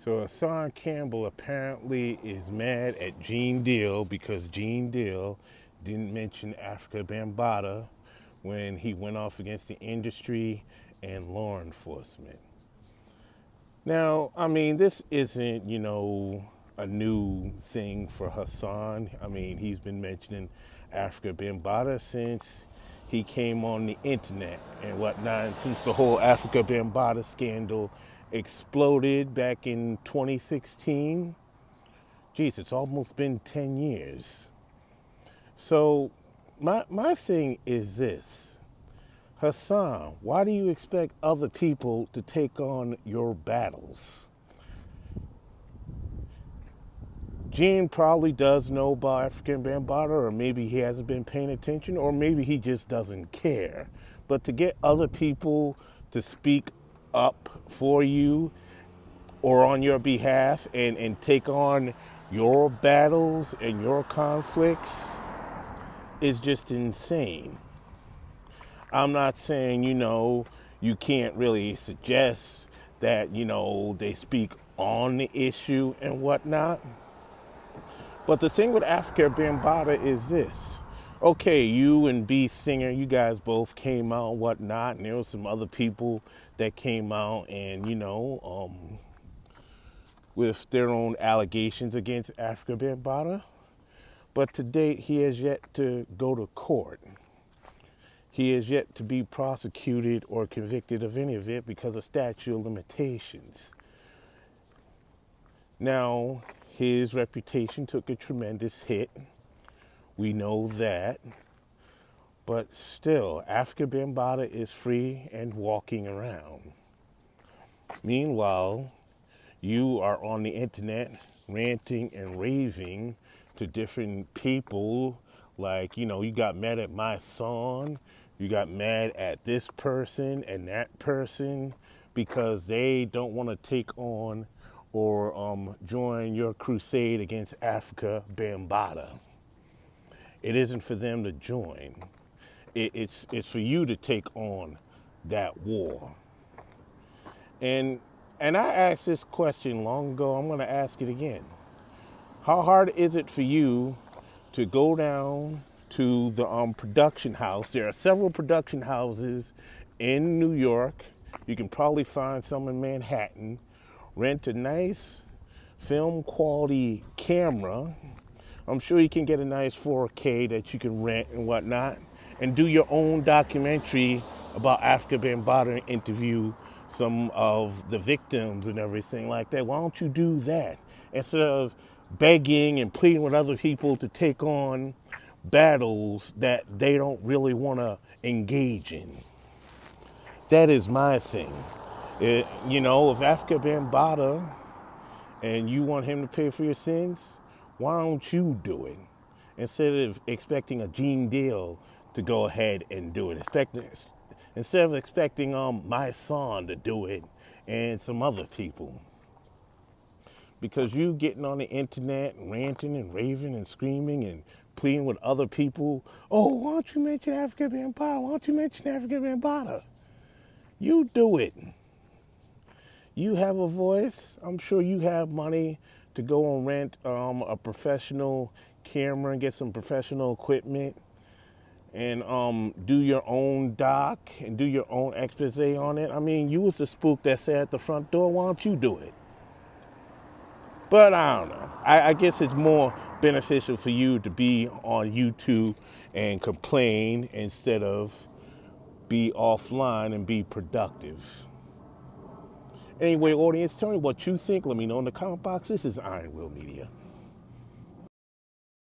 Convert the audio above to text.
So Hassan Campbell apparently is mad at Gene Deal because Gene Deal didn't mention Afrika Bambaata when he went off against the industry and law enforcement. Now, I mean, this isn't, a new thing for Hassan. I mean, he's been mentioning Afrika Bambaataa since he came on the internet and whatnot, and since the whole Afrika Bambaataa scandal exploded back in 2016. Geez, it's almost been 10 years. So, my thing is this. Hassan, why do you expect other people to take on your battles? Gene probably does know about African Bambaataa, or maybe he hasn't been paying attention, or maybe he just doesn't care. But to get other people to speak up for you or on your behalf and take on your battles and your conflicts is just insane. I'm not saying, you can't really suggest that, they speak on the issue and whatnot. But the thing with Afrika Bambaataa is this. Okay, you and B Singer, you guys both came out and whatnot, and there were some other people that came out and, with their own allegations against Afrika Bambaataa. But to date, he has yet to go to court. He is yet to be prosecuted or convicted of any of it because of statute of limitations. Now, his reputation took a tremendous hit. We know that. But still, Afrika Bambaataa is free and walking around. Meanwhile, you are on the internet ranting and raving to different people. Like, you got mad at my son. You got mad at this person and that person because they don't want to take on or join your crusade against Afrika Bambaataa. It isn't for them to join. It's for you to take on that war. And I asked this question long ago. I'm going to ask it again. How hard is it for you to go down to the production house? There are several production houses in New York. You can probably find some in Manhattan. Rent a nice film quality camera. I'm sure you can get a nice 4K that you can rent and whatnot, and do your own documentary about Afrika Bambaataa and interview some of the victims and everything like that. Why don't you do that instead of begging and pleading with other people to take on battles that they don't really want to engage in? That is my thing. If Afrika Bambaataa and you want him to pay for your sins, why don't you do it? Instead of expecting a Gene Deal to go ahead and do it. Instead of expecting my son to do it and some other people. Because you getting on the internet ranting and raving and screaming and pleading with other people, oh, why don't you mention Afrika Bambaataa? Why don't you mention Afrika Bambaataa? You do it. You have a voice. I'm sure you have money to go and rent a professional camera and get some professional equipment and do your own doc and do your own expose on it. I mean, you was the spook that sat at the front door. Why don't you do it? But I don't know. I guess it's more beneficial for you to be on YouTube and complain instead of be offline and be productive. Anyway, audience, tell me what you think. Let me know in the comment box. This is Iron Will Media.